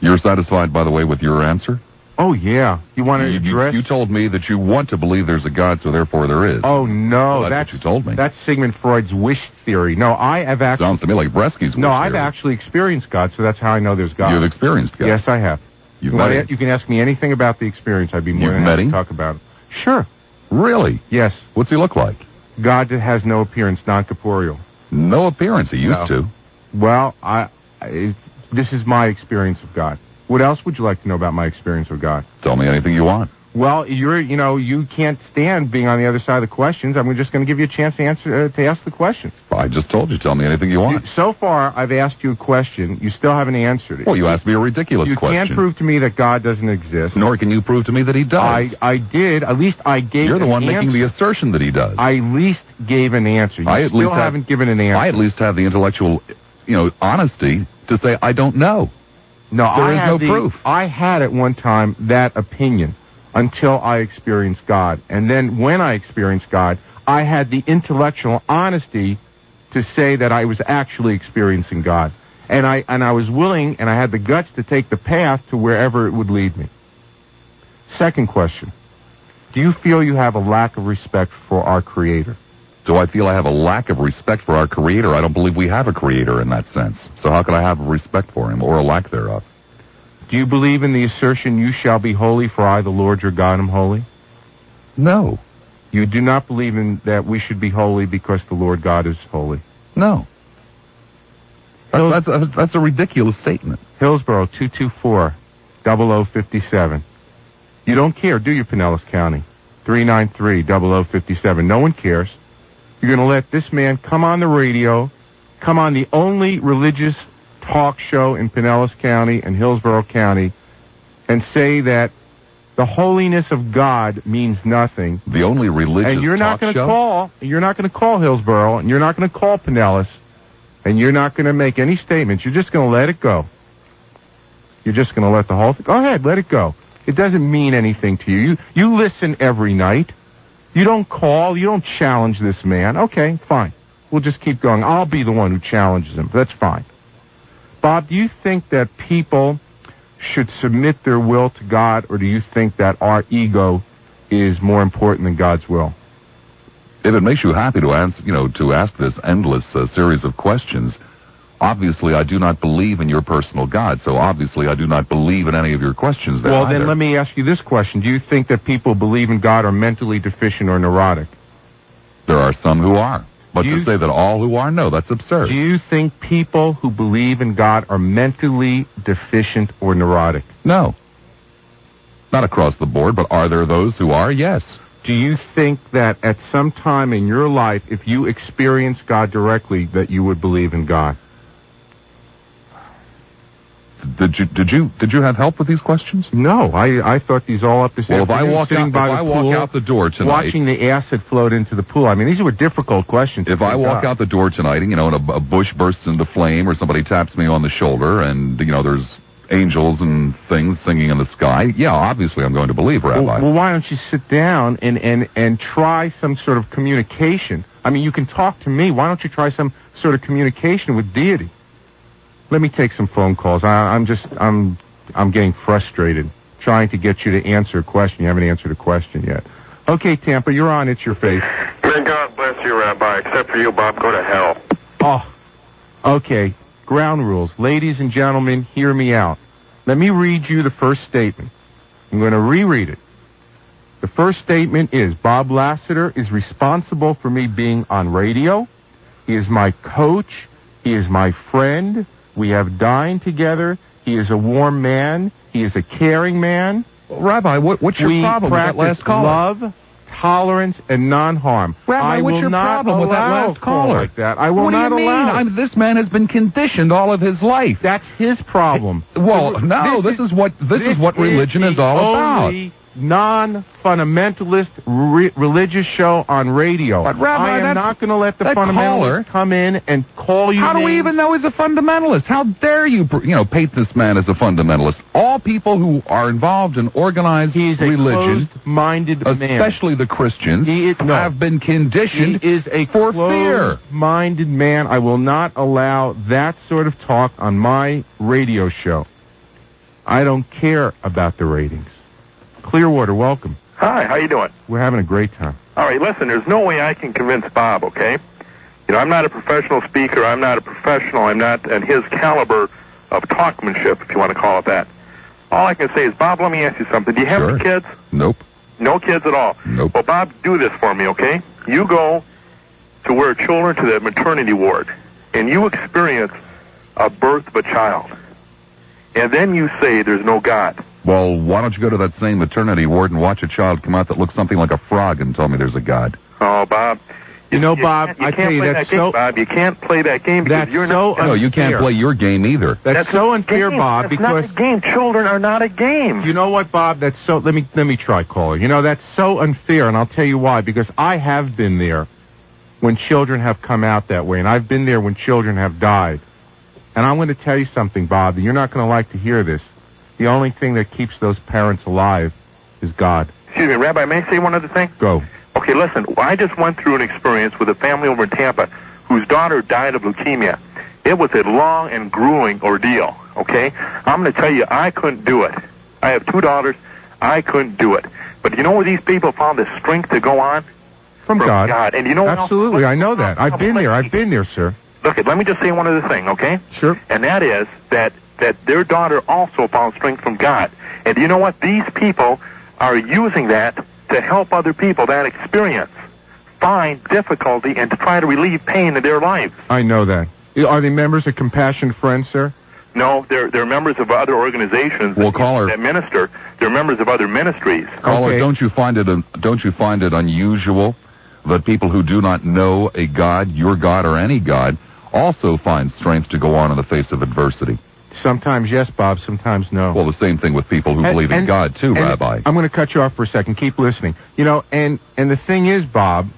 You're satisfied, by the way, with your answer? Oh, yeah. You want to address... You told me that you want to believe there's a God, so therefore there is. Oh, no. Well, that's what you told me. That's Sigmund Freud's wish theory. No, I have actually... Sounds to me like Bresky's wish theory. No, I've actually experienced God, so that's how I know there's God. You've experienced God? Yes, I have. You can ask me anything about the experience. I'd be more than happy to talk about it. Sure. Really? Yes. What's he look like? God that has no appearance, non-corporeal. No appearance. He used to. Well, this is my experience of God. What else would you like to know about my experience with God? Tell me anything you want. Well, you can't stand being on the other side of the questions. I'm just going to give you a chance to ask the questions. I just told you. Tell me anything you want. So far, I've asked you a question. You still haven't answered it. Well, you asked me a ridiculous question. You can't prove to me that God doesn't exist. Nor can you prove to me that he does. I did. At least I gave You're the one answer. making the assertion that he does. I at least gave an answer. You still haven't given an answer. I at least have the intellectual, honesty to say I don't know. No, there is no proof. I had at one time that opinion until I experienced God. And then when I experienced God, I had the intellectual honesty to say that I was actually experiencing God. And I was willing and I had the guts to take the path to wherever it would lead me. Second question. Do you feel you have a lack of respect for our Creator? Do I feel I have a lack of respect for our Creator? I don't believe we have a Creator in that sense. So how could I have respect for him, or a lack thereof? Do you believe in the assertion, you shall be holy, for I, the Lord your God, am holy? No. You do not believe in that we should be holy because the Lord God is holy? No. That's a ridiculous statement. Hillsborough, 224-0057. You don't care, do you, Pinellas County? 393-0057. No one cares. You're going to let this man come on the radio, come on the only religious talk show in Pinellas County and Hillsborough County, and say that the holiness of God means nothing. The only religious and you're not talk going to show? call. You're not going to call Hillsborough, and you're not going to call Pinellas, and you're not going to make any statements. You're just going to let it go. You're just going to let the whole thing. Go ahead, let it go. It doesn't mean anything to you. You listen every night. You don't call. You don't challenge this man. Okay, fine. We'll just keep going. I'll be the one who challenges him. That's fine. Bob, do you think that people should submit their will to God, or do you think that our ego is more important than God's will? If it makes you happy to ask this endless series of questions, obviously I do not believe in your personal God, so obviously I do not believe in any of your questions there. Well, either. then let me ask you this question. Do you think that people who believe in God are mentally deficient or neurotic? There are some who are. But to say that all who are, no, that's absurd. Do you think people who believe in God are mentally deficient or neurotic? No. Not across the board, but are there those who are? Yes. Do you think that at some time in your life, if you experience God directly, that you would believe in God? Did you have help with these questions? No, I thought these all up this Well, if I walk out the door tonight, watching the acid float into the pool. I mean, these were difficult questions. If I walk out the door tonight and and a bush bursts into flame, or somebody taps me on the shoulder, and there's angels and things singing in the sky, yeah, obviously I'm going to believe, Rabbi. Well, why don't you sit down and try some sort of communication? I mean, you can talk to me. Why don't you try some sort of communication with deity? Let me take some phone calls. I'm getting frustrated trying to get you to answer a question. You haven't answered a question yet. Okay, Tampa, you're on. It's your faith. May God bless you, Rabbi. Except for you, Bob, go to hell. Oh, okay. Ground rules. Ladies and gentlemen, hear me out. Let me read you the first statement. I'm going to reread it. The first statement is, Bob Lassiter is responsible for me being on radio. He is my coach. He is my friend. We have dined together. He is a warm man. He is a caring man. Well, Rabbi, what's your problem with that last caller? Love, tolerance, and non-harm. Rabbi, what's your problem with that last caller? Like that. I will not allow. What do you mean? This man has been conditioned all of his life. That's his problem. Well, no, this is what religion is all about. Non-fundamentalist religious show on radio. But Rabbi, I am not going to let the fundamentalists come in and call you How do we even know he's a fundamentalist? How dare you, paint this man as a fundamentalist? All people who are involved in organized religion, closed-minded man, especially the Christians, have been conditioned he is a for fear. Closed-minded man. I will not allow that sort of talk on my radio show. I don't care about the ratings. Clearwater, welcome. Hi, how you doing? We're having a great time. All right, listen, there's no way I can convince Bob, okay? You know, I'm not a professional speaker. I'm not a professional. I'm not at his caliber of talkmanship, if you want to call it that. All I can say is, Bob, let me ask you something. Do you have any kids? Nope. No kids at all? Nope. Well, Bob, do this for me, okay? You go to where children to the maternity ward, and you experience a birth of a child. And then you say there's no God. Well, why don't you go to that same maternity ward and watch a child come out that looks something like a frog and tell me there's a God? Oh, Bob. You know, Bob, I tell you, that's so... Bob, you can't play that game because that's you're so not... No, you can't play your game either. That's so unfair, Bob, that's because... not a game. Children are not a game. You know what, Bob? That's so... Let me try, caller. You know, that's so unfair, and I'll tell you why. Because I have been there when children have come out that way, and I've been there when children have died. And I'm going to tell you something, Bob, and you're not going to like to hear this. The only thing that keeps those parents alive is God. Excuse me, Rabbi, may I say one other thing? Go. Okay, listen, I just went through an experience with a family over in Tampa whose daughter died of leukemia. It was a long and grueling ordeal, okay? I'm going to tell you, I couldn't do it. I have 2 daughters. I couldn't do it. But you know where these people found the strength to go on? From God. And you know absolutely, I know that. I've been there, sir. Look, let me just say one other thing, okay? Sure. And that is that their daughter also found strength from God. And do you know what? These people are using that to help other people that experience find difficulty and to try to relieve pain in their lives. I know that. Are they members of Compassion Friends, sir? No, they're members of other organizations that minister. They're members of other ministries. Caller, Okay. don't you find it unusual that people who do not know a God, your God or any God, also find strength to go on in the face of adversity? Sometimes yes, Bob, sometimes no. Well, the same thing with people who believe in God, too, Rabbi. I'm going to cut you off for a second. Keep listening. You know, and the thing is, Bob,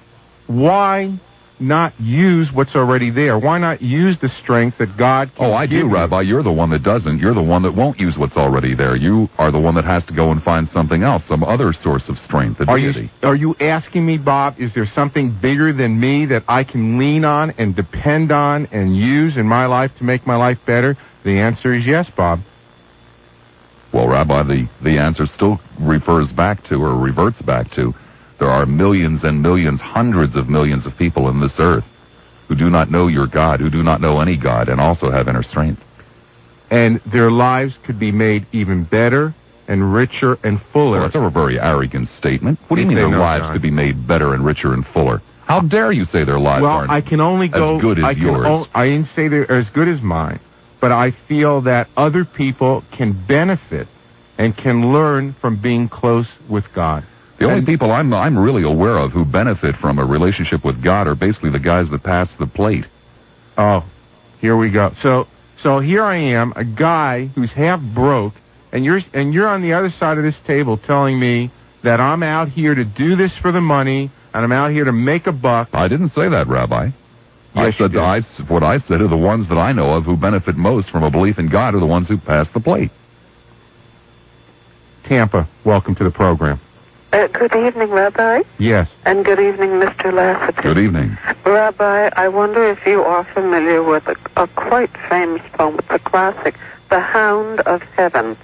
why not use what's already there? Why not use the strength that God can Oh, I give do, you? Rabbi. You're the one that doesn't. You're the one that won't use what's already there. You are the one that has to go and find something else, some other source of strength, a deity. Are you asking me, Bob, is there something bigger than me that I can lean on and depend on and use in my life to make my life better? The answer is yes, Bob. Well, Rabbi, the answer still reverts back to there are millions and millions, hundreds of millions of people in this earth who do not know your God, who do not know any God, and also have inner strength. And their lives could be made even better and richer and fuller. Well, that's a very arrogant statement. What do you If mean they their know lives God. could be made better and richer and fuller? How dare you say their lives aren't I can only go as good as yours? I didn't say they're as good as mine, but I feel that other people can benefit and can learn from being close with God. The only people I'm really aware of who benefit from a relationship with God are basically the guys that pass the plate. Oh, here we go. So here I am, a guy who's half broke, and you're on the other side of this table telling me that I'm out here to do this for the money, and I'm out here to make a buck. I didn't say that, Rabbi. Yes, you did. What I said are the ones that I know of who benefit most from a belief in God are the ones who pass the plate. Tampa, welcome to the program. Good evening, Rabbi. Yes. And good evening, Mr. Lassiter. Good evening. Rabbi, I wonder if you are familiar with a quite famous poem. It's a classic, The Hound of Heaven,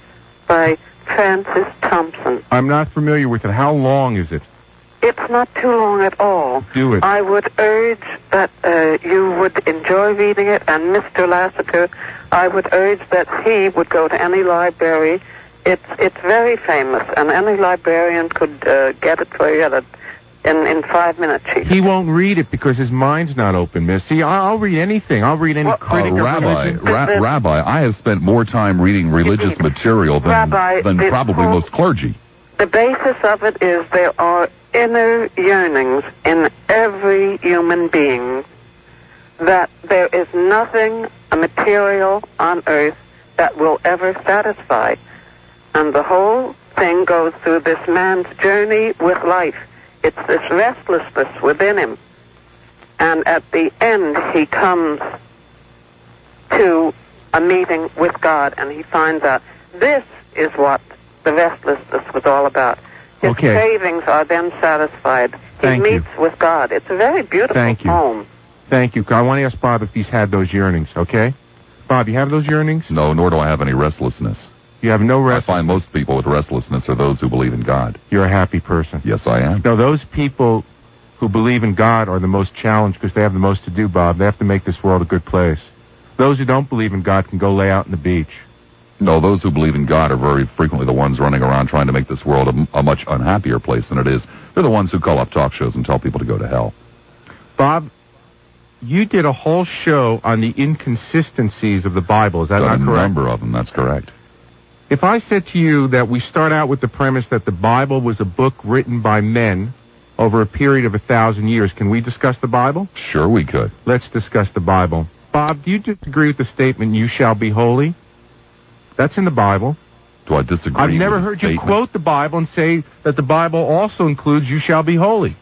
by Francis Thompson. I'm not familiar with it. How long is it? It's not too long at all. Do it. I would urge that you would enjoy reading it, and Mr. Lassiter, I would urge that he would go to any library. It's very famous, and any librarian could get it for you in 5 minutes. He won't read it because his mind's not open, miss. See, I'll read anything. I'll read any critic of religion. Rabbi, I have spent more time reading religious material than probably most clergy. The basis of it is there are inner yearnings in every human being that there is nothing material on earth that will ever satisfy. And the whole thing goes through this man's journey with life. It's this restlessness within him. And at the end, he comes to a meeting with God, and he finds out this is what the restlessness was all about. His cravings are then satisfied. He meets with God. It's a very beautiful poem. Thank you. I want to ask Bob if he's had those yearnings, okay? Bob, you have those yearnings? No, nor do I have any restlessness. You have no I restlessness. find most people with restlessness are those who believe in God. You're a happy person. Yes, I am. No, those people who believe in God are the most challenged because they have the most to do, Bob. They have to make this world a good place. Those who don't believe in God can go lay out on the beach. No, those who believe in God are very frequently the ones running around trying to make this world a much unhappier place than it is. They're the ones who call up talk shows and tell people to go to hell. Bob, you did a whole show on the inconsistencies of the Bible. Is that not correct? A number of them, that's correct. If I said to you that we start out with the premise that the Bible was a book written by men over a period of 1,000 years, can we discuss the Bible? Sure we could. Let's discuss the Bible. Bob, do you disagree with the statement, you shall be holy? That's in the Bible. Do I disagree I've never with the heard you statement? quote the Bible and say that the Bible also includes you shall be holy.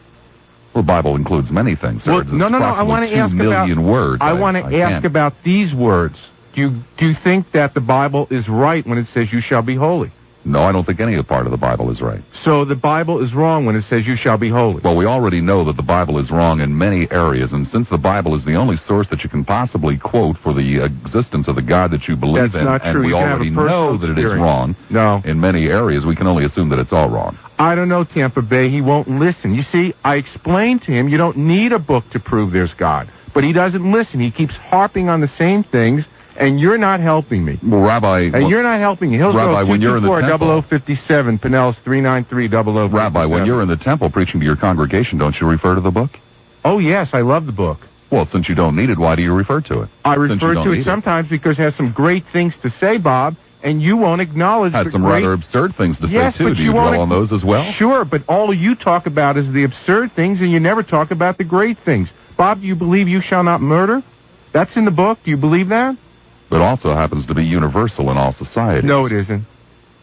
Well, the Bible includes many things, sir. Well, no, I want to ask 2 million words. I want to ask about these words. Do you think that the Bible is right when it says you shall be holy? No, I don't think any part of the Bible is right. So the Bible is wrong when it says you shall be holy. Well, we already know that the Bible is wrong in many areas, and since the Bible is the only source that you can possibly quote for the existence of the God that you believe That's in, not and true. we You can already have a personal know that it is experience. wrong No. in many areas, we can only assume that it's all wrong. I don't know, Tampa Bay. He won't listen. You see, I explained to him you don't need a book to prove there's God. But he doesn't listen. He keeps harping on the same things, and you're not helping me. Well, Rabbi... And you're not helping me. Hillsborough, Rabbi, when you're in the 224-0057, Pinellas 393-0057. Rabbi, when you're in the temple preaching to your congregation, don't you refer to the book? Oh, yes, I love the book. Well, since you don't need it, why do you refer to it? I Since you refer don't to need it sometimes because it has some great things to say, Bob, and you won't acknowledge Has the some great... rather absurd things to Yes, say, too. but Do you won't dwell on those as well? Sure, but all you talk about is the absurd things, and you never talk about the great things. Bob, do you believe you shall not murder? That's in the book. Do you believe that? But also happens to be universal in all societies. No, it isn't.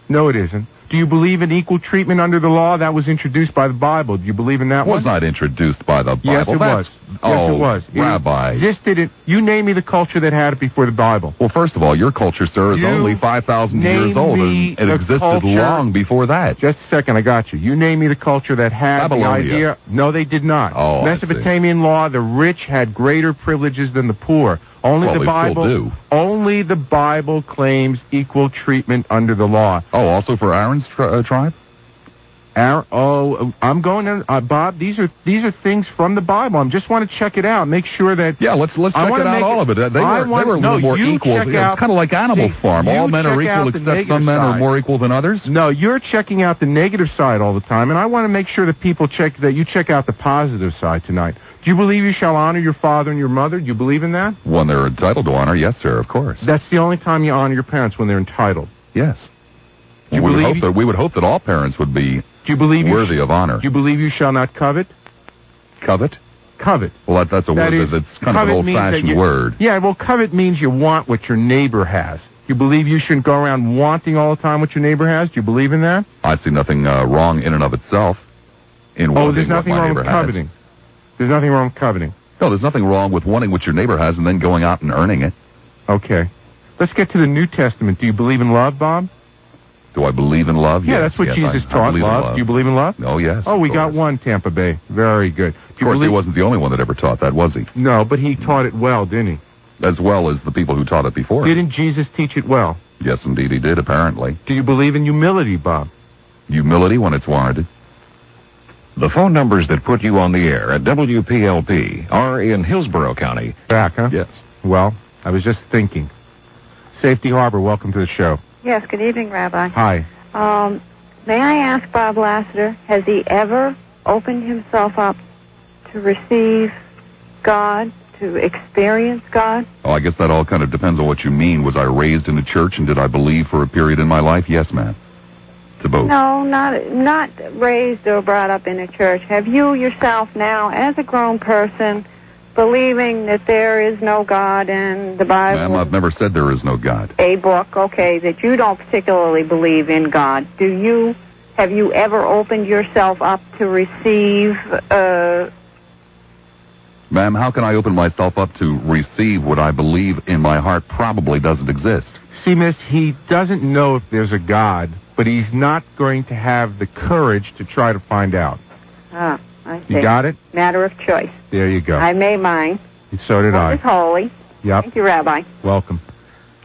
No, it isn't. Do you believe in equal treatment under the law? That was introduced by the Bible. Do you believe in that It was one? not introduced by the Bible. Yes, it was. Yes, it was. Rabbi. It existed in... You name me the culture that had it before the Bible. Well, first of all, your culture, sir, is You only 5,000 name years old, me and it the existed culture- long before that. Just a second, I got you. You name me the culture that had the Babylonia. idea... No, they did not. Oh, I see. Mesopotamian law, the rich had greater privileges than the poor. Only Well, the they still Bible... do. Only the Bible claims equal treatment under the law. Oh, also for Aaron's tribe? I'm going to... Bob, these are things from the Bible. I just want to check it out. Make sure that... Yeah, let's check it wanna out, make all of it. They were a little more equal. check It's out- kind of like Animal See, Farm. All you men are check equal out the except negative some men are side. more equal than others? No, you're checking out the negative side all the time, and I want to make sure that people you check out the positive side tonight. Do you believe you shall honor your father and your mother? Do you believe in that? When they're entitled to honor, yes, sir, of course. That's the only time you honor your parents, when they're entitled. Yes. You we believe would hope that all parents would be Do you believe worthy of honor. Do you believe you shall not covet? Covet? Covet. Well, that's a That word is- that's kind of an covet means that old-fashioned you- word. Yeah, well, covet means you want what your neighbor has. You believe you shouldn't go around wanting all the time what your neighbor has? Do you believe in that? I see nothing wrong in and of itself in wanting There's nothing what my wrong neighbor with has. coveting. There's nothing wrong with coveting. No, there's nothing wrong with wanting what your neighbor has and then going out and earning it. Okay. Let's get to the New Testament. Do you believe in love, Bob? Do I believe in love? Yeah, Yes, that's what yes, Jesus I taught. believe in Love. Do you believe in love? Oh, yes. Oh, we of got course. one, Tampa Bay. Very good. Of course, he wasn't the only one that ever taught that, was he? No, but he taught it well, didn't he? As well as the people who taught it before him. Didn't Jesus teach it well? Yes, indeed, he did, apparently. Do you believe in humility, Bob? Humility when it's warranted. The phone numbers that put you on the air at WPLP are in Hillsborough County. Back, huh? Yes. Well, I was just thinking. Safety Harbor, welcome to the show. Yes, good evening, Rabbi. Hi. May I ask Bob Lassiter, has he ever opened himself up to receive God, to experience God? Oh, I guess that all kind of depends on what you mean. Was I raised in a church and did I believe for a period in my life? Yes, ma'am. To both. No, not raised or brought up in a church. Have you yourself now, as a grown person, believing that there is no God and the Bible... Ma'am, I've never said there is no God. A book, okay, that you don't particularly believe in God. Have you ever opened yourself up to receive... Ma'am, how can I open myself up to receive what I believe in my heart probably doesn't exist? See, miss, he doesn't know if there's a God, but he's not going to have the courage to try to find out. I see. You got it? Matter of choice. There you go. I made mine. So did One I. is holy. Yep. Thank you, Rabbi. Welcome.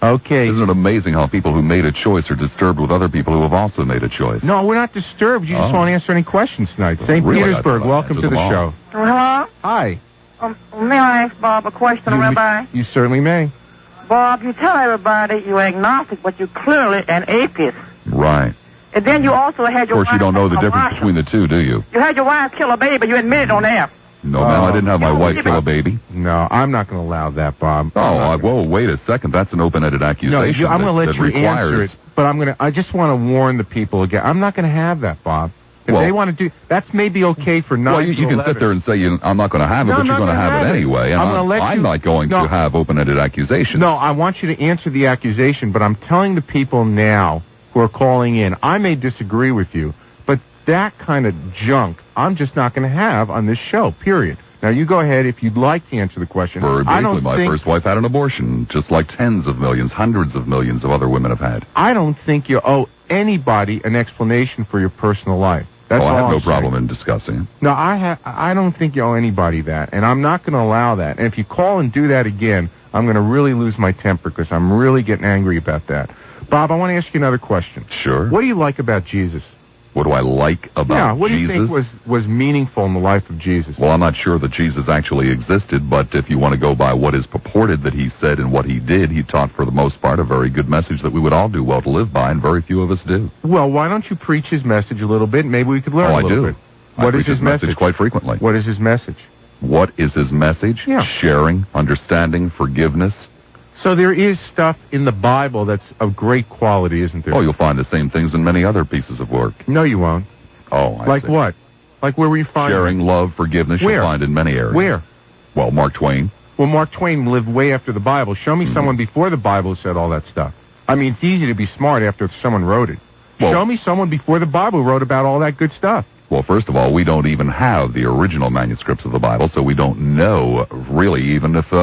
Okay. Isn't it amazing how people who made a choice are disturbed with other people who have also made a choice? No, we're not disturbed. You just won't answer any questions tonight. St. Really, Petersburg, welcome to the show. Hello? Hi. May I ask Bob a question, Rabbi? You certainly may. Bob, you tell everybody you're agnostic, but you're clearly an atheist. Right. And then you also had your Of course, you don't know the difference between the two, do you? You had your wife kill a baby, but you admitted on air. No, ma'am, I didn't have my wife kill a baby. No, I'm not going to allow that, Bob. Oh, whoa, wait a second. That's an open-ended accusation. No, I'm going to let you requires... answer it, but I just want to warn the people again. I'm not going to have that, Bob. If they want to do, that's maybe okay for 9 Well, you can sit there and say, I'm not going to have it, but you're going to have it anyway. And I'm not going to have open-ended accusations. No, I want you to answer the accusation, but I'm telling the people now who are calling in, I may disagree with you, but that kind of junk, I'm just not going to have on this show, period. Now, you go ahead if you'd like to answer the question. Very briefly, my first wife had an abortion, just like tens of millions, hundreds of millions of other women have had. I don't think you owe anybody an explanation for your personal life. That's I have no I'm problem saying. in discussing it. No, I don't think you owe anybody that, and I'm not going to allow that. And if you call and do that again, I'm going to really lose my temper because I'm really getting angry about that. Bob, I want to ask you another question. Sure. What do you like about Jesus? What do I like about Jesus? Yeah, what do you think was meaningful in the life of Jesus? Well, I'm not sure that Jesus actually existed, but if you want to go by what is purported that he said and what he did, he taught for the most part a very good message that we would all do well to live by, and very few of us do. Well, why don't you preach his message a little bit? Maybe we could learn a little bit. What is his message? Quite frequently. What is his message? What is his message? Yeah. Sharing, understanding, forgiveness. So there is stuff in the Bible that's of great quality, isn't there? Oh, you'll find the same things in many other pieces of work. No, you won't. Oh, I Like see. what? Like where we find Sharing, love, forgiveness, Where? you'll find in many areas. Where? Well, Mark Twain. Well, Mark Twain lived way after the Bible. Show me someone before the Bible who said all that stuff. I mean, it's easy to be smart after someone wrote it. Well, Show me someone before the Bible who wrote about all that good stuff. Well, first of all, we don't even have the original manuscripts of the Bible, so we don't know really even if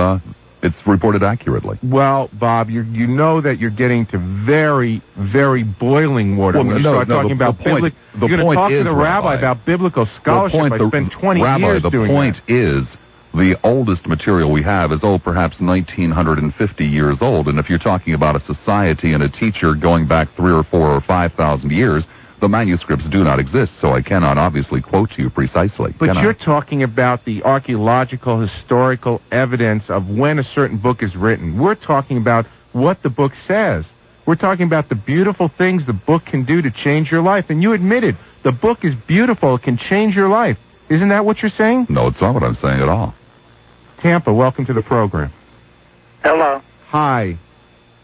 it's reported accurately. Well, Bob, you know that you're getting to very, very boiling water when you start talking about biblical. You're going to talk to the rabbi about biblical scholarship. I spent 20 years doing the point is, the oldest material we have is, perhaps 1,950 years old, and if you're talking about a society and a teacher going back 3 or 4 or 5,000 years, the manuscripts do not exist, so I cannot obviously quote to you precisely. But you're talking about the archaeological, historical evidence of when a certain book is written. We're talking about what the book says. We're talking about the beautiful things the book can do to change your life. And you admitted the book is beautiful. It can change your life. Isn't that what you're saying? No, it's not what I'm saying at all. Tampa, welcome to the program. Hello. Hi.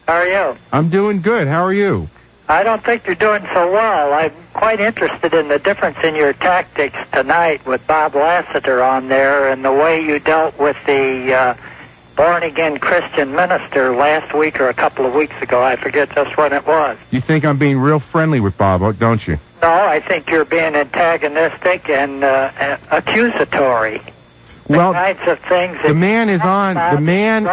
How are you? I'm doing good. How are you? I don't think you're doing so well. I'm quite interested in the difference in your tactics tonight with Bob Lassiter on there and the way you dealt with the born-again Christian minister last week or a couple of weeks ago. I forget just when it was. You think I'm being real friendly with Bob, don't you? No, I think you're being antagonistic and accusatory. Well, kinds of things the man is on. The man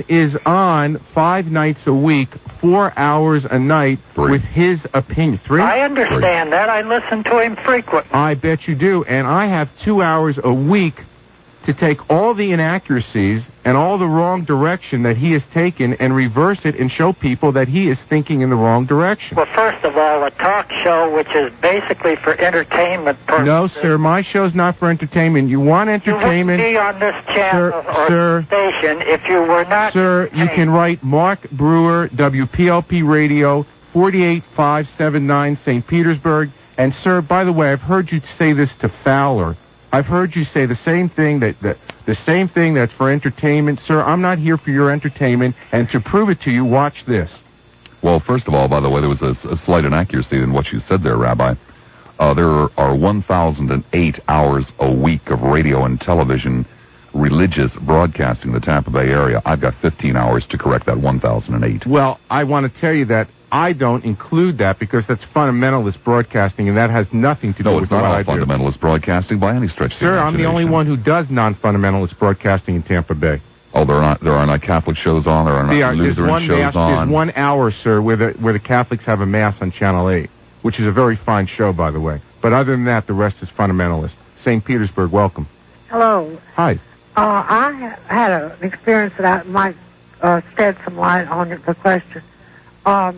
is on 5 nights a week, 4 hours a night with his opinion. 3? I understand that. I listen to him frequently. I bet you do. And I have 2 hours a week to take all the inaccuracies and all the wrong direction that he has taken and reverse it and show people that he is thinking in the wrong direction. Well, first of all, a talk show which is basically for entertainment purposes. No, sir, my show's not for entertainment. You want entertainment? You wouldn't be on this channel or station if you were not. Sir, you can write Mark Brewer, WPLP Radio, 48579, St. Petersburg. And, sir, by the way, I've heard you say this to Fowler. I've heard you say the same thing the same thing that's for entertainment. Sir, I'm not here for your entertainment, and to prove it to you, watch this. Well, first of all, by the way, there was a slight inaccuracy in what you said there, Rabbi. There are 1,008 hours a week of radio and television religious broadcasting in the Tampa Bay area. I've got 15 hours to correct that 1,008. Well, I want to tell you that I don't include that because that's fundamentalist broadcasting, and that has nothing to do with what I do. No, it's not all fundamentalist broadcasting by any stretch of the imagination. Sir, I'm the only one who does non-fundamentalist broadcasting in Tampa Bay. Oh, there are not Catholic shows on, there are not Lutheran shows on. There's 1 hour, sir, where the Catholics have a mass on Channel 8, which is a very fine show, by the way. But other than that, the rest is fundamentalist. St. Petersburg, welcome. Hello. Hi. I had an experience that my shed some light on the question. I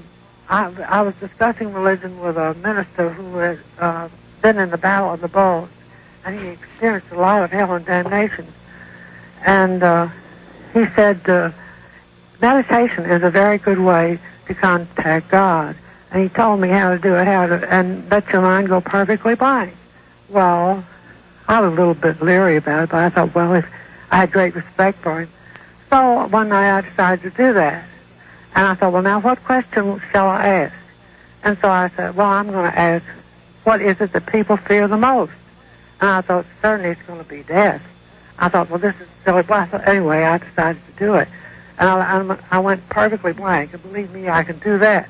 was discussing religion with a minister who had been in the Battle of the Bulge, and he experienced a lot of hell and damnation. And he said meditation is a very good way to contact God. And he told me how to do it, and let your mind go perfectly blank. Well, I was a little bit leery about it, but I thought, well, if I had great respect for him. So one night I decided to do that. And I thought, well, now what question shall I ask? And so I said, well, I'm going to ask, what is it that people fear the most? And I thought, certainly it's going to be death. I thought, well, this is silly. Well, anyway, I decided to do it. And I went perfectly blank. And believe me, I can do that.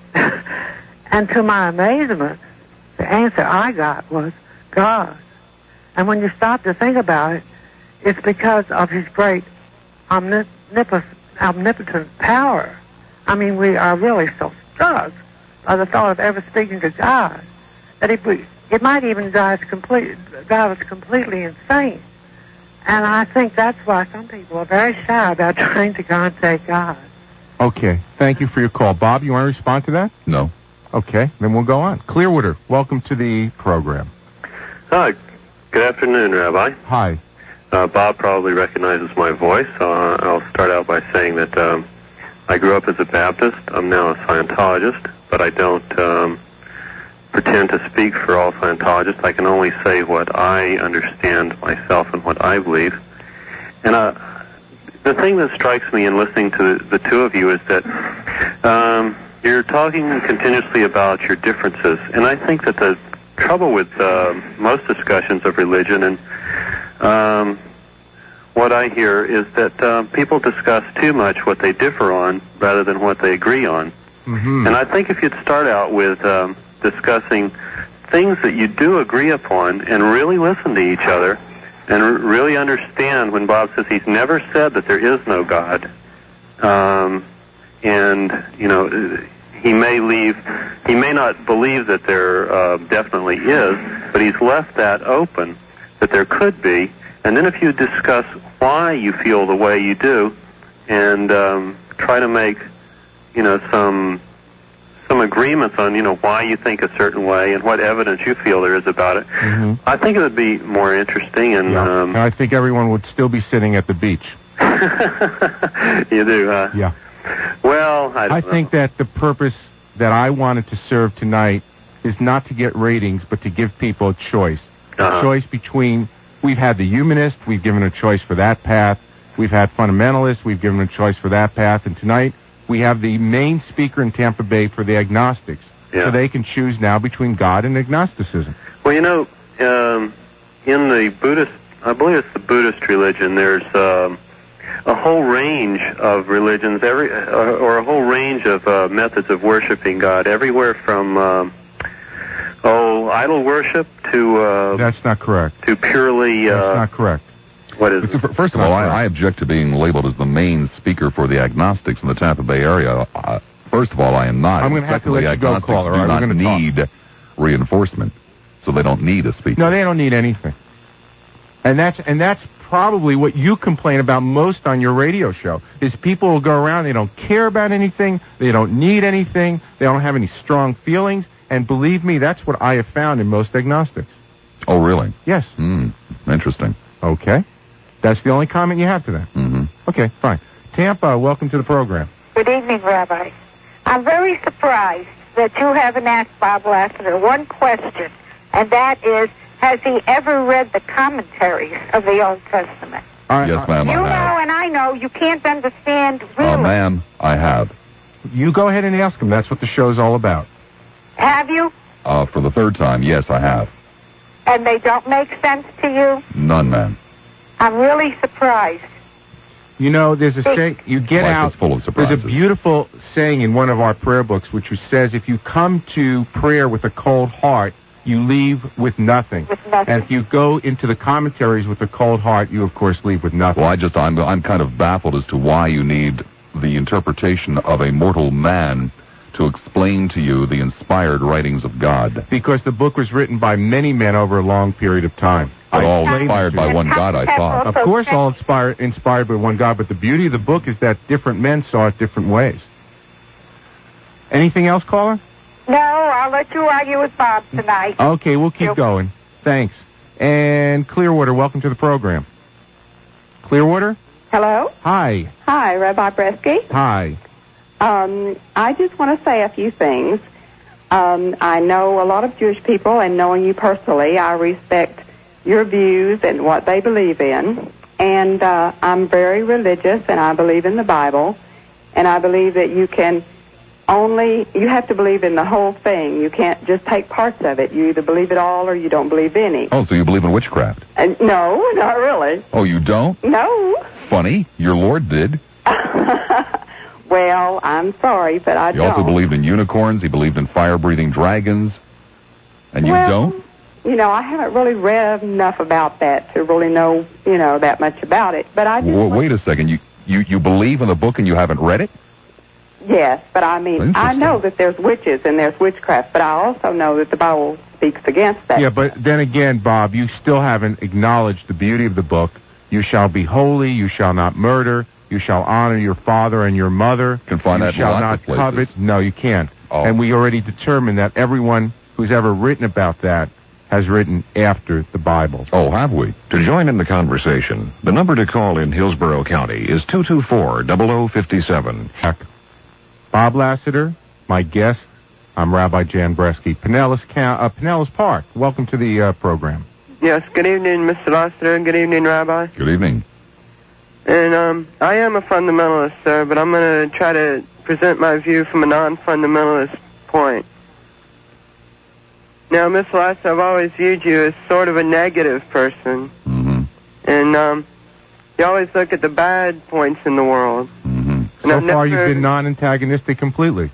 And to my amazement, the answer I got was God. And when you stop to think about it, it's because of his great omnipotent power. I mean, we are really so struck by the thought of ever speaking to God that it might even drive us completely insane. And I think that's why some people are very shy about trying to contact God. Okay. Thank you for your call. Bob, you want to respond to that? No. Okay. Then we'll go on. Clearwater, welcome to the program. Hi. Good afternoon, Rabbi. Hi. Bob probably recognizes my voice, so I'll start out by saying that I grew up as a Baptist. I'm now a Scientologist, but I don't pretend to speak for all Scientologists. I can only say what I understand myself and what I believe. And the thing that strikes me in listening to the two of you is that you're talking continuously about your differences. And I think that the trouble with most discussions of religion and what I hear is that people discuss too much what they differ on rather than what they agree on. Mm-hmm. And I think if you'd start out with discussing things that you do agree upon and really listen to each other and really understand when Bob says he's never said that there is no God, and, you know, he may not believe that there definitely is, but he's left that open, that there could be. And then if you discuss why you feel the way you do and try to make, you know, some agreements on, you know, why you think a certain way and what evidence you feel there is about it, mm-hmm. I think it would be more interesting. And and I think everyone would still be sitting at the beach. You do, huh? Yeah. Well, I think that the purpose that I wanted to serve tonight is not to get ratings, but to give people a choice. A choice between, we've had the humanist, we've given a choice for that path. We've had fundamentalists, we've given a choice for that path. And tonight, we have the main speaker in Tampa Bay for the agnostics. Yeah. So they can choose now between God and agnosticism. Well, you know, in the Buddhist, I believe it's the Buddhist religion, there's a whole range of religions, or a whole range of methods of worshiping God, everywhere from idol worship to that's not correct. To purely that's not correct. What is it? First of all, I object to being labeled as the main speaker for the agnostics in the Tampa Bay area. First of all, I am not. I'm going to have to let you go, caller. Do not need reinforcement, so they don't need a speaker. No, they don't need anything. And that's probably what you complain about most on your radio show, is people will go around, they don't care about anything, they don't need anything, they don't have any strong feelings, and believe me, that's what I have found in most agnostics. Oh, really? Yes. Interesting. Okay. That's the only comment you have to that? Mm-hmm. Okay, fine. Tampa, welcome to the program. Good evening, Rabbi. I'm very surprised that you haven't asked Bob Lassiter one question, and that is, has he ever read the commentaries of the Old Testament? Yes, ma'am, I have. You know, and I know, you can't understand really. Ma'am, I have. You go ahead and ask him. That's what the show's all about. Have you? For the third time, yes, I have. And they don't make sense to you? None, ma'am. I'm really surprised. You know, there's a saying, you get Life out. is full of surprises. There's a beautiful saying in one of our prayer books, which says, if you come to prayer with a cold heart, you leave with nothing. With nothing. And if you go into the commentaries with a cold heart, you, of course, leave with nothing. Well, I'm kind of baffled as to why you need the interpretation of a mortal man to explain to you the inspired writings of God? Because the book was written by many men over a long period of time. But all inspired by one God, I thought. Of course, all inspired by one God, but the beauty of the book is that different men saw it different ways. Anything else, caller? No, I'll let you argue with Bob tonight. Okay, we'll keep going. Thanks. And Clearwater, welcome to the program. Clearwater? Hello? Hi. Hi, Rabbi Bresky. Hi. I just want to say a few things. I know a lot of Jewish people, and knowing you personally, I respect your views and what they believe in. And I'm very religious, and I believe in the Bible. And I believe that you have to believe in the whole thing. You can't just take parts of it. You either believe it all or you don't believe any. Oh, so you believe in witchcraft? No, not really. Oh, you don't? No. Funny. Your Lord did. Well, I'm sorry, but I don't. He also believed in unicorns. He believed in fire-breathing dragons. And you don't? You know, I haven't really read enough about that to really know, that much about it. But I just wait a second. You believe in the book and you haven't read it? Yes, but I mean, I know that there's witches and there's witchcraft, but I also know that the Bible speaks against that. Yeah, but then again, Bob, you still haven't acknowledged the beauty of the book. You shall be holy, you shall not murder, you shall honor your father and your mother. You can find that in lots of places. You shall not covet. No, you can't. Oh. And we already determined that everyone who's ever written about that has written after the Bible. Oh, have we? To join in the conversation, the number to call in Hillsborough County is 224-0057. Bob Lassiter, my guest. I'm Rabbi Jan Bresky. Pinellas Park, welcome to the program. Yes, good evening, Mr. Lassiter, and good evening, Rabbi. Good evening. And I am a fundamentalist, sir, but I'm going to try to present my view from a non-fundamentalist point. Now, Mr. Lassiter, I've always viewed you as sort of a negative person. Mm-hmm. And you always look at the bad points in the world. Mm-hmm. So far, you've been non-antagonistic completely.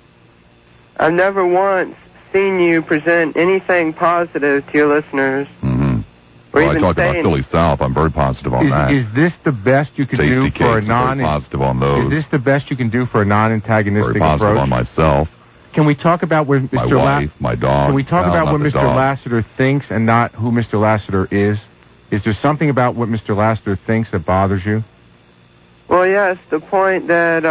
I've never once seen you present anything positive to your listeners. Mm-hmm. Well, I talk about Philly South. I'm very positive on that. Is this the best you can do for a very positive on those. Is this the best you can do for a non-antagonistic very positive approach? On myself. Can we talk about what Mr. My wife, my dog. Can we talk about what Mr. Lassiter thinks and not who Mr. Lassiter is? Is there something about what Mr. Lassiter thinks that bothers you? Well, yes, the point that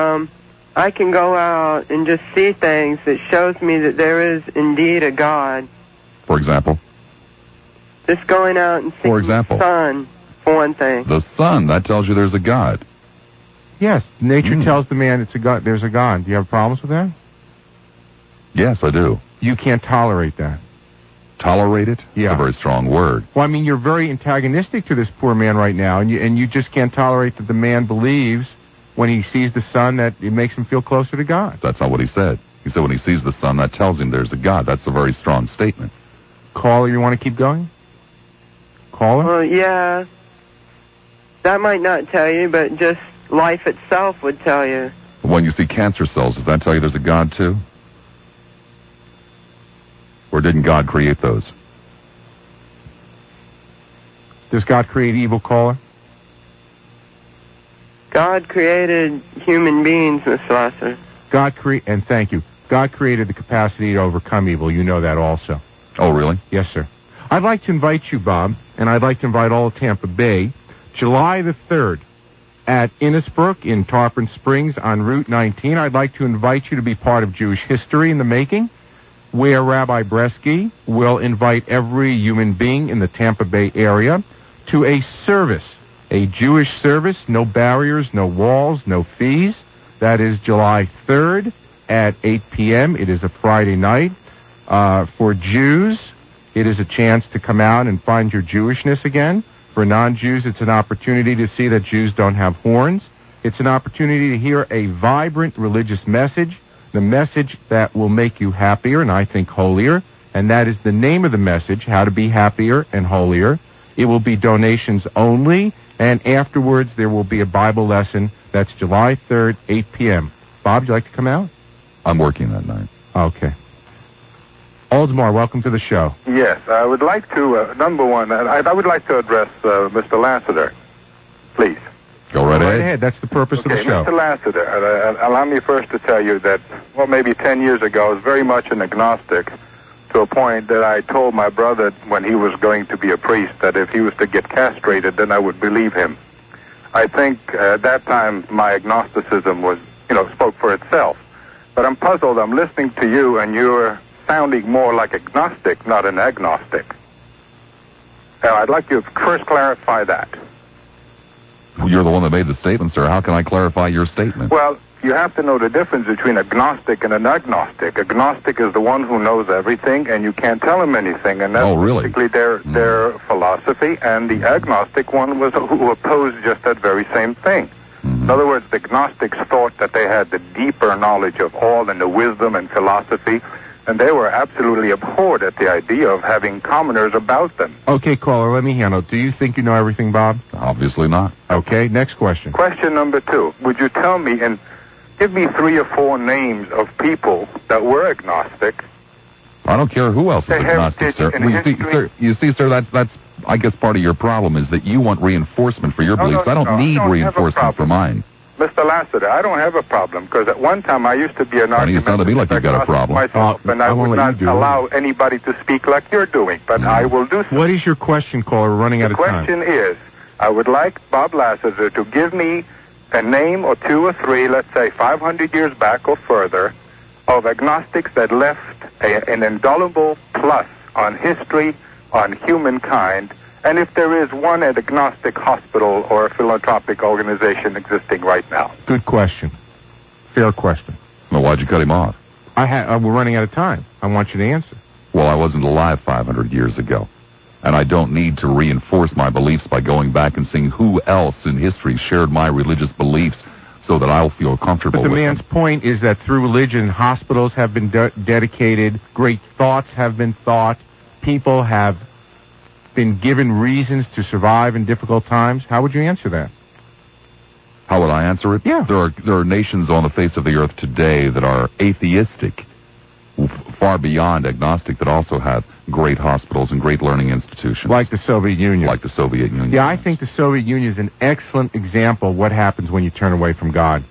I can go out and just see things that shows me that there is indeed a God. For example? Just going out and seeing the sun, for one thing. The sun, that tells you there's a God. Yes, nature tells the man it's a God. There's a God. Do you have problems with that? Yes, I do. You can't tolerate that. Tolerate it? Yeah. It's a very strong word. Well, I mean, you're very antagonistic to this poor man right now, and you just can't tolerate that the man believes when he sees the sun that it makes him feel closer to God. That's not what he said. He said when he sees the sun, that tells him there's a God. That's a very strong statement. Caller, you want to keep going? Caller? Well, yeah. That might not tell you, but just life itself would tell you. When you see cancer cells, does that tell you there's a God too? Or didn't God create those? Does God create evil, caller? God created human beings, Mr. Lassiter. And thank you. God created the capacity to overcome evil. You know that also. Oh, really? Yes, sir. I'd like to invite you, Bob, and I'd like to invite all of Tampa Bay, July the 3rd at Innisbrook in Tarpon Springs on Route 19. I'd like to invite you to be part of Jewish History in the Making, where Rabbi Bresky will invite every human being in the Tampa Bay area to a service, a Jewish service, no barriers, no walls, no fees. That is July 3rd at 8 p.m. It is a Friday night. For Jews, it is a chance to come out and find your Jewishness again. For non-Jews, it's an opportunity to see that Jews don't have horns. It's an opportunity to hear a vibrant religious message, the message that will make you happier and I think holier, and that is the name of the message, How to Be Happier and Holier. It will be donations only, and afterwards there will be a Bible lesson. That's July 3rd, 8 p.m. Bob, would you like to come out? I'm working that night. Okay. Oldsmar, welcome to the show. Yes, I would like to, number one, I would like to address Mr. Lassiter, please. Go right ahead. ahead. That's the purpose of the show. Mr. Lassiter, allow me first to tell you that, well, maybe 10 years ago, I was very much an agnostic to a point that I told my brother when he was going to be a priest that if he was to get castrated, then I would believe him. I think at that time my agnosticism was, spoke for itself. But I'm puzzled. I'm listening to you, and you're sounding more like agnostic, not an agnostic. Now, I'd like you to first clarify that. You're the one that made the statement, sir. How can I clarify your statement? Well, you have to know the difference between agnostic and an agnostic. Agnostic is the one who knows everything, and you can't tell him anything, and that's basically their philosophy. And the agnostic one was who opposed just that very same thing. In other words, the agnostics thought that they had the deeper knowledge of all and the wisdom and philosophy, and they were absolutely abhorred at the idea of having commoners about them. Okay, caller, let me handle it. Do you think you know everything, Bob? Obviously not. Okay, next question. Question number 2. Would you tell me and give me 3 or 4 names of people that were agnostic? I don't care who else is agnostic, sir. Well, you see, sir, that's I guess part of your problem is that you want reinforcement for your beliefs. I don't need reinforcement for mine. Mr. Lassiter, I don't have a problem, because at one time I used to be an argument. You sound to me like you've got a problem. Myself, and I would not allow anybody to speak like you're doing, but I will do so. What is your question, caller? We're running out of time. The question is, I would like Bob Lassiter to give me a name or 2 or 3, let's say 500 years back or further, of agnostics that left an indelible plus on history, on humankind, and if there is one agnostic hospital or a philanthropic organization existing right now. Good question. Fair question. Well, why'd you cut him off? We're running out of time. I want you to answer. Well, I wasn't alive 500 years ago, and I don't need to reinforce my beliefs by going back and seeing who else in history shared my religious beliefs so that I'll feel comfortable with them. But the man's point is that through religion, hospitals have been dedicated, great thoughts have been thought, people have been given reasons to survive in difficult times. How would you answer that? How would I answer it? Yeah. There are nations on the face of the earth today that are atheistic, far beyond agnostic, that also have great hospitals and great learning institutions. Like the Soviet Union. Like the Soviet Union. Yeah, I think the Soviet Union is an excellent example of what happens when you turn away from God.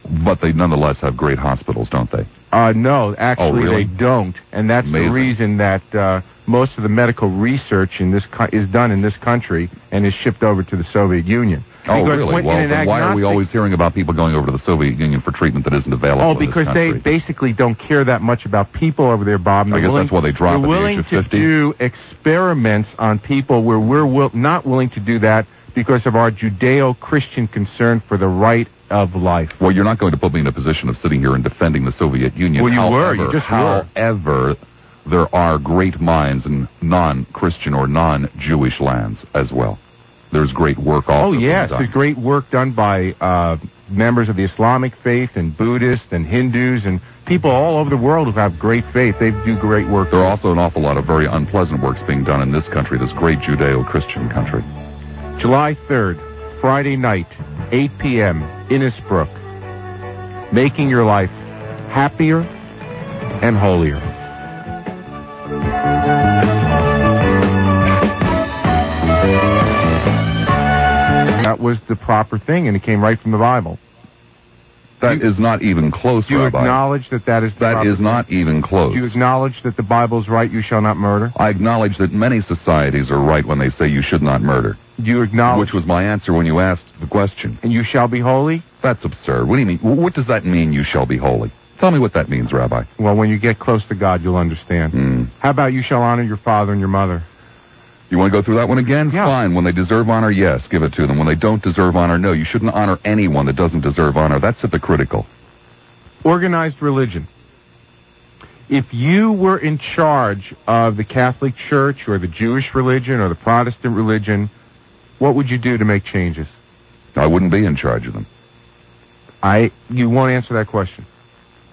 But they nonetheless have great hospitals, don't they? No, actually really? They don't. And that's Amazing. The reason that most of the medical research in this is done in this country and is shipped over to the Soviet Union. Oh, really? Well, then why are we always hearing about people going over to the Soviet Union for treatment that isn't available in this country? Oh, because they basically don't care that much about people over there, Bob. I guess that's why they drop at the age of 50. They're willing to do experiments on people where we're not willing to do that because of our Judeo-Christian concern for the right of life. Well, you're not going to put me in a position of sitting here and defending the Soviet Union. Well, you just were. However, there are great minds in non-Christian or non-Jewish lands as well. There's great work also. Oh, yes. There's great work done by members of the Islamic faith and Buddhists and Hindus and people all over the world who have great faith. They do great work. There are also an awful lot of very unpleasant works being done in this country, this great Judeo-Christian country. July 3rd, Friday night, 8 p.m., Innisbrook. Making your life happier and holier. That was the proper thing, and it came right from the Bible. That is not even close, Do you Rabbi. acknowledge that is the That is not even close. Do you acknowledge that the Bible's right, you shall not murder? I acknowledge that many societies are right when they say you should not murder. Do you acknowledge... Which was my answer when you asked the question. And you shall be holy? That's absurd. What do you mean? What does that mean, you shall be holy? Tell me what that means, Rabbi. Well, when you get close to God, you'll understand. How about you shall honor your father and your mother? You want to go through that one again? Yeah. Fine. When they deserve honor, yes, give it to them. When they don't deserve honor, no. You shouldn't honor anyone that doesn't deserve honor. That's hypocritical. Organized religion. If you were in charge of the Catholic Church or the Jewish religion or the Protestant religion, what would you do to make changes? I wouldn't be in charge of them. You won't answer that question.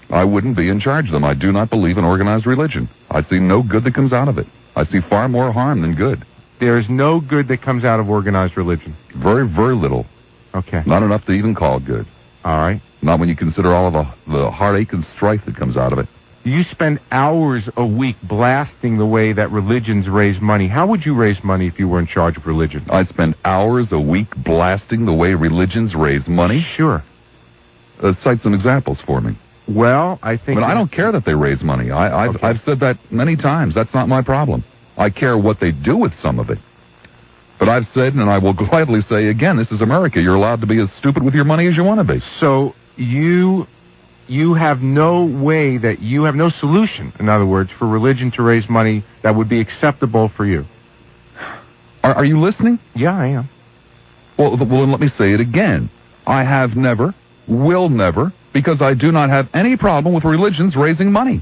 I wouldn't be in charge of them. I do not believe in organized religion. I see no good that comes out of it. I see far more harm than good. There is no good that comes out of organized religion. Very, very little. Okay. Not enough to even call good. All right. Not when you consider all of the heartache and strife that comes out of it. You spend hours a week blasting the way that religions raise money. How would you raise money if you were in charge of religion? I'd spend hours a week blasting the way religions raise money? Sure. Cite some examples for me. Well, I think... But I don't care that they raise money. I've said that many times. That's not my problem. I care what they do with some of it. But I've said, and I will gladly say again, this is America. You're allowed to be as stupid with your money as you want to be. So you have no way that you have no solution, in other words, for religion to raise money that would be acceptable for you. Are you listening? Yeah, I am. Well, then let me say it again. I have never, will never, because I do not have any problem with religions raising money.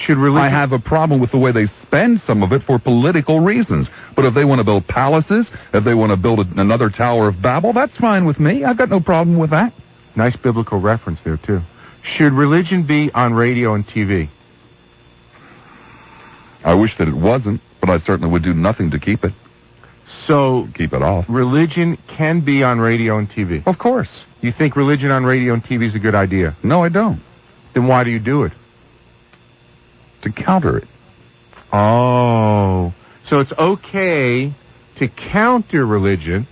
I have a problem with the way they spend some of it for political reasons. But if they want to build palaces, if they want to build another Tower of Babel, that's fine with me. I've got no problem with that. Nice biblical reference there, too. Should religion be on radio and TV? I wish that it wasn't, but I certainly would do nothing to keep it. So, keep it off. Religion can be on radio and TV? Of course. You think religion on radio and TV is a good idea? No, I don't. Then why do you do it? To counter it. Oh. So it's okay to counter religion.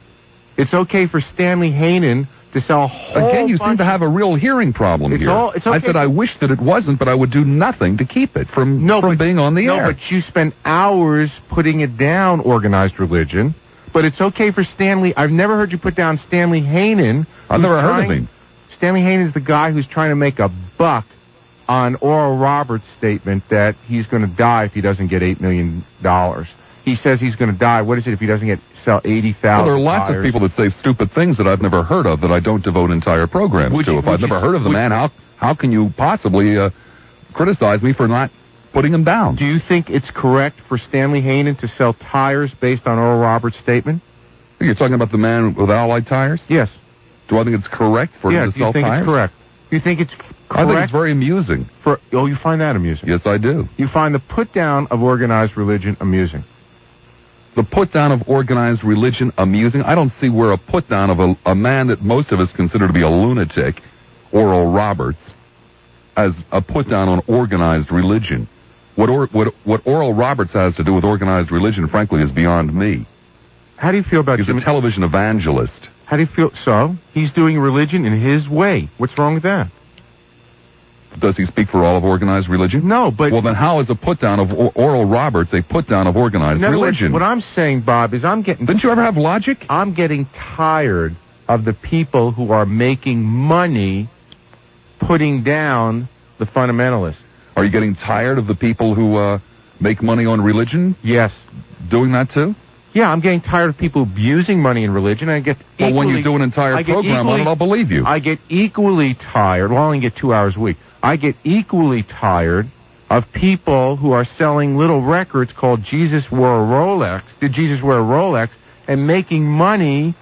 It's okay for Stanley Haynen to sell a whole Again, you seem to have a real hearing problem here. It's okay. I said I wish that it wasn't, but I would do nothing to keep it from being on the air. No, but you spend hours putting it down, organized religion. But it's okay for Stanley. I've never heard you put down Stanley Haynen. I've never heard of him. Stanley Haynen is the guy who's trying to make a buck on Oral Roberts' statement that he's going to die if he doesn't get $8 million. He says he's going to die. What is it if he doesn't sell 80,000? Well, there are lots of people that say stupid things that I've never heard of that I don't devote entire programs to. If I've never heard of the man, how can you possibly criticize me for not putting him down? Do you think it's correct for Stanley Haynen to sell tires based on Oral Roberts' statement? You're talking about the man with Allied Tires? Yes. Do I think it's correct for him to sell tires? Do you think it's correct? Do you think it's correct? I think it's very amusing. You find that amusing? Yes, I do. You find the put-down of organized religion amusing? The put-down of organized religion amusing? I don't see where a put-down of a man that most of us consider to be a lunatic, Oral Roberts, as a put-down on organized religion. What Oral Roberts has to do with organized religion, frankly, is beyond me. How do you feel about He's a television evangelist. How do you feel? So, he's doing religion in his way. What's wrong with that? Does he speak for all of organized religion? No, but... Well, then how is a put-down of Oral Roberts a put-down of organized religion? What I'm saying, Bob, is I'm getting... Didn't you ever have logic? I'm getting tired of the people who are making money putting down the fundamentalists. Are you getting tired of the people who make money on religion? Yes. Doing that too? Yeah, I'm getting tired of people abusing money in religion. I get well, when you do an entire program on it, I'll believe you. I get equally tired. Well, I only get 2 hours a week. I get equally tired of people who are selling little records called Jesus Wore a Rolex, Did Jesus Wear a Rolex, and making money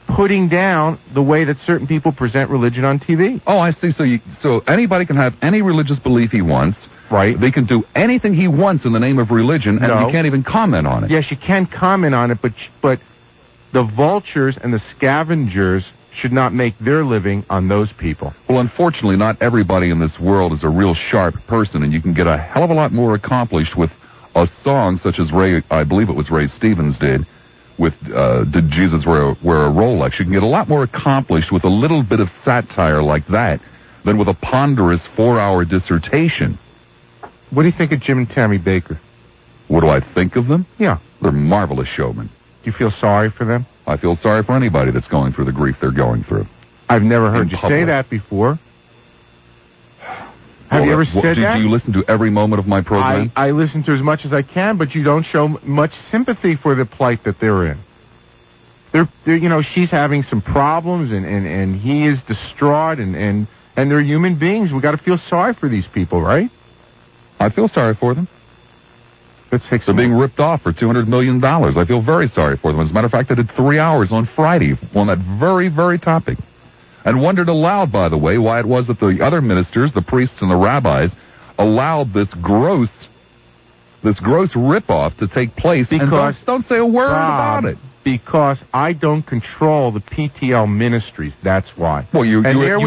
putting down the way that certain people present religion on TV. Oh, I see. So anybody can have any religious belief he wants. Right. They can do anything he wants in the name of religion, and you can't even comment on it. Yes, you can comment on it, but the vultures and the scavengers should not make their living on those people. Well, unfortunately, not everybody in this world is a real sharp person, and you can get a hell of a lot more accomplished with a song such as I believe it was Ray Stevens did, with Did Jesus Wear a Rolex? You can get a lot more accomplished with a little bit of satire like that than with a ponderous 4-hour dissertation. What do you think of Jim and Tammy Baker? What do I think of them? Yeah. They're marvelous showmen. Do you feel sorry for them? I feel sorry for anybody that's going through the grief they're going through. I've never heard you say that before. Have you ever said that? Do you listen to every moment of my program? I listen to as much as I can, but you don't show much sympathy for the plight that they're in. They're she's having some problems, and he is distraught, and they're human beings. We got to feel sorry for these people, right? I feel sorry for them. They're being ripped off for $200 million. I feel very sorry for them. As a matter of fact, I did 3 hours on Friday on that very, very topic. And wondered aloud, by the way, why it was that the other ministers, the priests and the rabbis, allowed this gross rip-off to take place. Because, and don't say a word about it. Because I don't control the PTL ministries. That's why. Well, you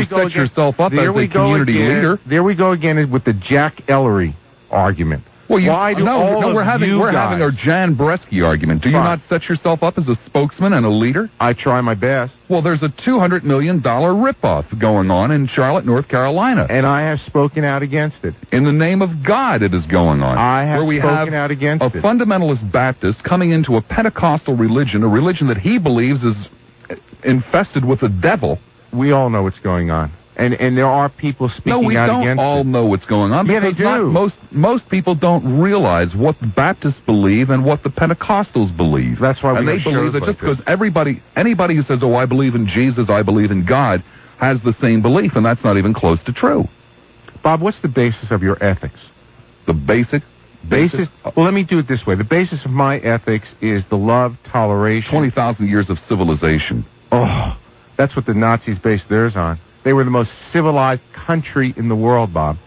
set yourself up as a community leader. There we go again with the Jack Ellery argument. Well, we're having our Jan Bresky argument. Do you not set yourself up as a spokesman and a leader? I try my best. Well, there's a $200 million ripoff going on in Charlotte, North Carolina. And I have spoken out against it. In the name of God, it is going on. I have spoken out against it. A fundamentalist Baptist coming into a Pentecostal religion, a religion that he believes is infested with the devil. We all know what's going on. And there are people speaking out against it. No, we don't all know what's going on. Yeah, they do. Most people don't realize what the Baptists believe and what the Pentecostals believe. That's why they believe that just because anybody who says, "Oh, I believe in Jesus, I believe in God," has the same belief, and that's not even close to true. Bob, what's the basis of your ethics? The basis? Well, let me do it this way. The basis of my ethics is the love, toleration. 20,000 years of civilization. Oh, that's what the Nazis based theirs on. They were the most civilized country in the world, Bob.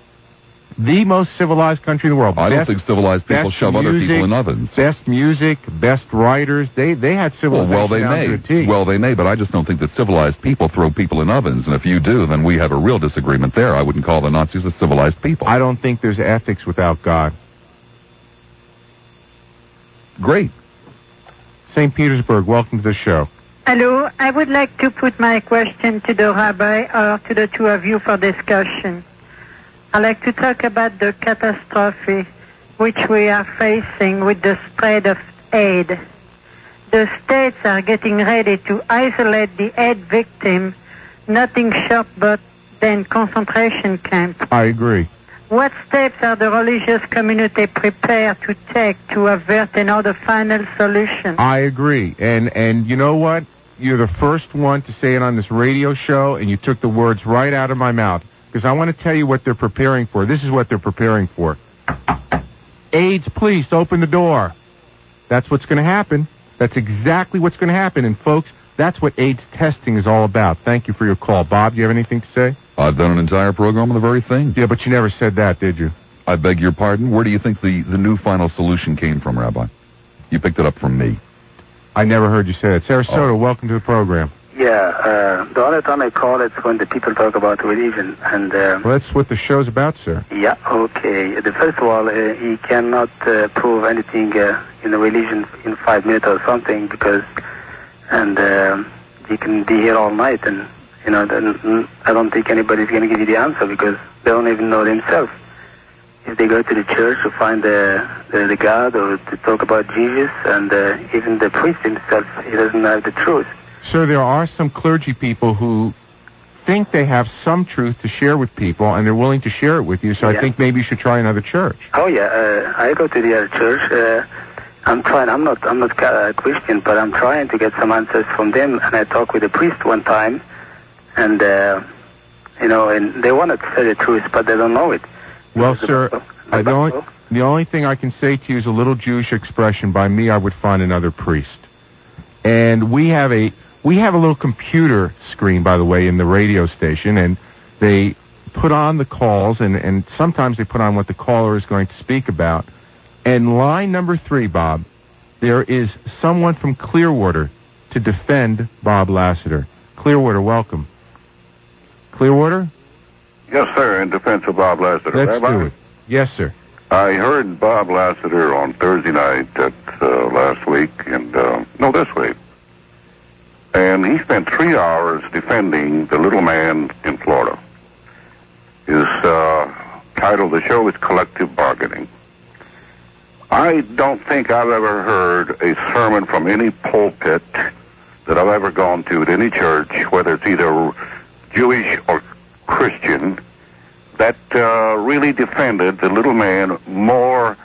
The most civilized country in the world. I don't think civilized people shove other people in ovens. Best music, best writers. They had civilization down to a T. Well, they may, but I just don't think that civilized people throw people in ovens. And if you do, then we have a real disagreement there. I wouldn't call the Nazis a civilized people. I don't think there's ethics without God. Great. St. Petersburg, welcome to the show. Hello, I would like to put my question to the Rabbi or to the two of you for discussion. I'd like to talk about the catastrophe which we are facing with the spread of AIDS. The states are getting ready to isolate the AIDS victim, nothing short but then concentration camp. I agree. What steps are the religious community prepared to take to avert another final solution? I agree. And you know what? You're the first one to say it on this radio show, and you took the words right out of my mouth. Because I want to tell you what they're preparing for. This is what they're preparing for. AIDS, please, open the door. That's what's going to happen. That's exactly what's going to happen. And, folks, that's what AIDS testing is all about. Thank you for your call. Bob, do you have anything to say? I've done an entire program on the very thing. Yeah, but you never said that, did you? I beg your pardon? Where do you think the new final solution came from, Rabbi? You picked it up from me. I never heard you say it. Sarasota, welcome to the program. Yeah, the other time I call, it's when the people talk about religion. And well, that's what the show's about, sir. Yeah, okay. First of all, he cannot prove anything in a religion in 5 minutes or something, because, and he can be here all night, and, you know, I don't think anybody's going to give you the answer, because they don't even know themselves. If they go to the church to find the God or to talk about Jesus, and even the priest himself, he doesn't have the truth. Sir, there are some clergy people who think they have some truth to share with people, and they're willing to share it with you, so I think maybe you should try another church. Oh, yeah, I go to the other church. I'm trying, I'm not Christian, but I'm trying to get some answers from them, and I talked with a priest one time, and, you know, and they want to say the truth, but they don't know it. Well, sir, the only thing I can say to you is a little Jewish expression. By me, I would find another priest. And we have a little computer screen, by the way, in the radio station, and they put on the calls, and sometimes they put on what the caller is going to speak about. And line number 3, Bob, there is someone from Clearwater to defend Bob Lassiter. Clearwater, welcome. Clearwater? Yes, sir, in defense of Bob Lassiter. Let's do it. Yes, sir. I heard Bob Lassiter on Thursday night last week, and this week. And he spent 3 hours defending the little man in Florida. His title of the show is Collective Bargaining. I don't think I've ever heard a sermon from any pulpit that I've ever gone to at any church, whether it's either Jewish or Christian, that really defended the little man more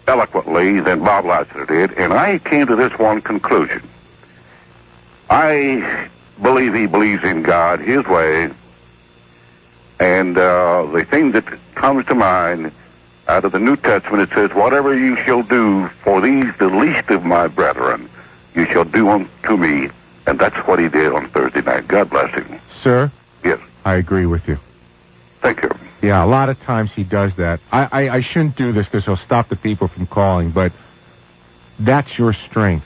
eloquently than Bob Lassiter did. And I came to this one conclusion. I believe he believes in God, his way, and the thing that comes to mind out of the New Testament, it says, whatever you shall do for these, the least of my brethren, you shall do unto me. And that's what he did on Thursday night. God bless him. Sir? Yes. I agree with you. Thank you. Yeah, a lot of times he does that. I shouldn't do this because he'll stop the people from calling, but that's your strength.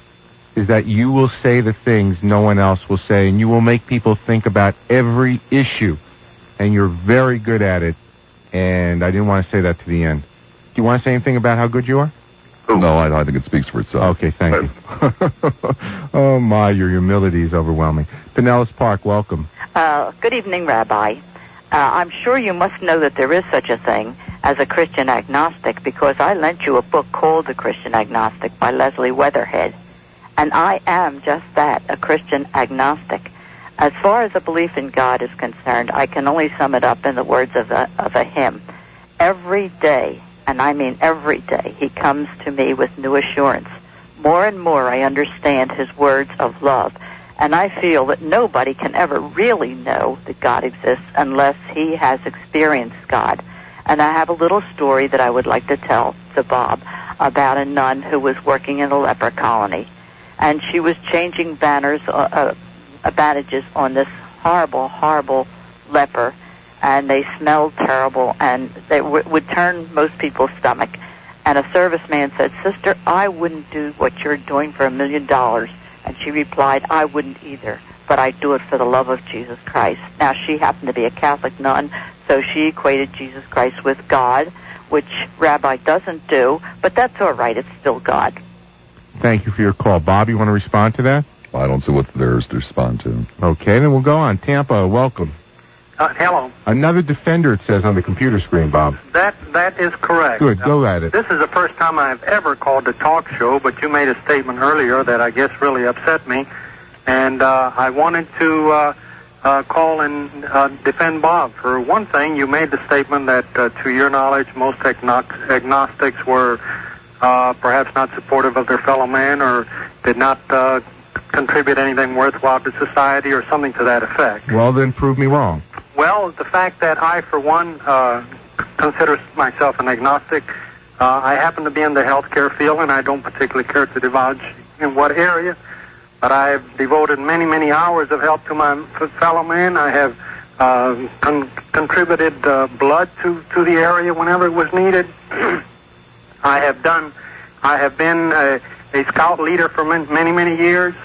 is that you will say the things no one else will say, and you will make people think about every issue. And you're very good at it. And I didn't want to say that to the end. Do you want to say anything about how good you are? No, I think it speaks for itself. Okay, thank you. Oh, my, your humility is overwhelming. Pinellas Park, welcome. Good evening, Rabbi. I'm sure you must know that there is such a thing as a Christian agnostic, because I lent you a book called The Christian Agnostic by Leslie Weatherhead. And I am just that, a Christian agnostic. As far as a belief in God is concerned, I can only sum it up in the words of a hymn. Every day, and I mean every day, he comes to me with new assurance. More and more I understand his words of love. And I feel that nobody can ever really know that God exists unless he has experienced God. And I have a little story that I would like to tell to Bob about a nun who was working in a leper colony. And she was changing bandages on this horrible, horrible leper. And they smelled terrible, and they would turn most people's stomach. And a serviceman said, "Sister, I wouldn't do what you're doing for $1 million." And she replied, "I wouldn't either, but I'd do it for the love of Jesus Christ." Now, she happened to be a Catholic nun, so she equated Jesus Christ with God, which Rabbi doesn't do, but that's all right. It's still God. Thank you for your call. Bob, you want to respond to that? I don't see what there is to respond to. Okay, then we'll go on. Tampa, welcome. Hello. Another defender, it says on the computer screen, Bob. That is correct. Good, go at it. This is the first time I've ever called a talk show, but you made a statement earlier that I guess really upset me, and I wanted to call and defend Bob. For one thing, you made the statement that, to your knowledge, most agnostics were perhaps not supportive of their fellow man or did not contribute anything worthwhile to society or something to that effect. Well, then prove me wrong. Well, the fact that I, for one, consider myself an agnostic, I happen to be in the healthcare field, and I don't particularly care to divulge in what area, but I've devoted many, many hours of help to my fellow man. I have contributed blood to the area whenever it was needed. I have been a scout leader for many, many years.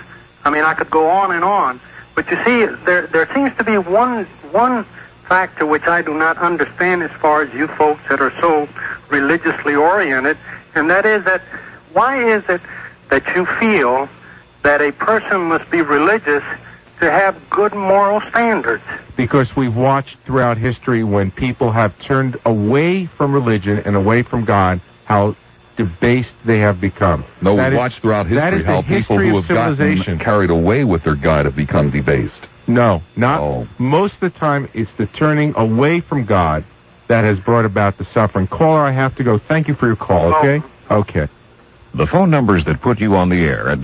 I mean, I could go on and on. But you see, there seems to be one factor which I do not understand as far as you folks that are so religiously oriented, and that is that why is it that you feel that a person must be religious to have good moral standards? Because we've watched throughout history when people have turned away from religion and away from God, how debased they have become. No, we've watched throughout history how people who have gotten carried away with their God have become debased. No, not most of the time. It's the turning away from God that has brought about the suffering. Caller, I have to go. Thank you for your call, okay? Okay. The phone numbers that put you on the air at